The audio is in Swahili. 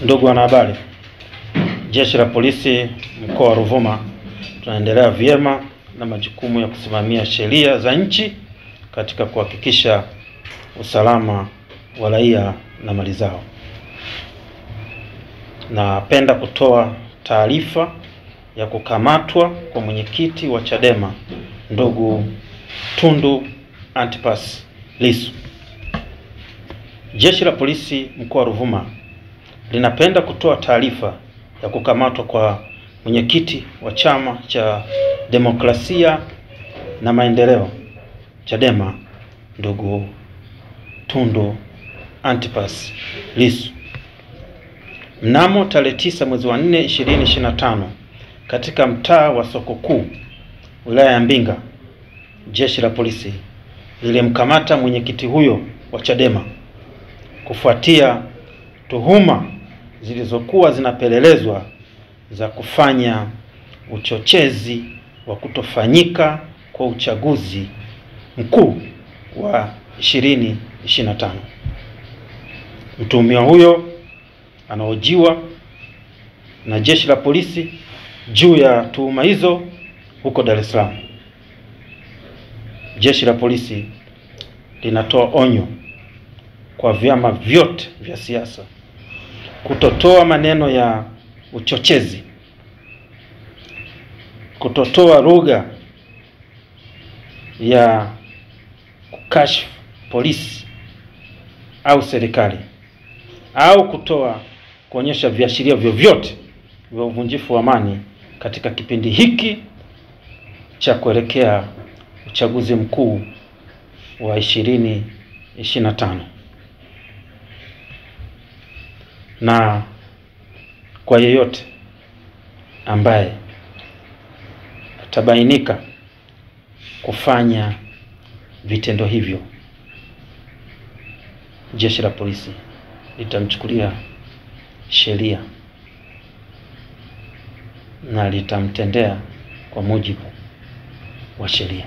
Ndugu wanahabari, Jeshi la Polisi mkoa wa Ruvuma tunaendelea vyema na majukumu ya kusimamia sheria za nchi katika kuhakikisha usalama wa raia na mali zao. Napenda kutoa taarifa ya kukamatwa kwa mwenyekiti wa Chadema ndugu Tundu Antipas Lissu. Jeshi la Polisi mkoa wa Ruvuma linapenda kutoa taarifa ya kukamatwa kwa mwenyekiti wa Chama cha Demokrasia na Maendeleo Chadema ndugu Tundu Antipas Lissu. Mnamo tarehe 9 mwezi wa 4 2025 katika mtaa wa Soko Kuu wilaya ya Mbinga, Jeshi la Polisi lilimkamata mwenyekiti huyo wa Chadema kufuatia tuhuma zilizokuwa zinapelelezwa za kufanya uchochezi wa kutofanyika kwa uchaguzi mkuu wa 2025. Mtuhumiwa huyo anahojiwa na Jeshi la Polisi juu ya tuhuma hizo huko Dar es Salaam. Jeshi la Polisi linatoa onyo kwa vyama vyote vya siasa kutotoa maneno ya uchochezi, kutotoa lugha ya kukashifu polisi au serikali, au kuonyesha viashiria vyovyote vya uvunjifu wa amani katika kipindi hiki cha kuelekea uchaguzi mkuu wa 2025. Na kwa yeyote ambaye atabainika kufanya vitendo hivyo, Jeshi la Polisi litamchukulia sheria na litamtendea kwa mujibu wa sheria.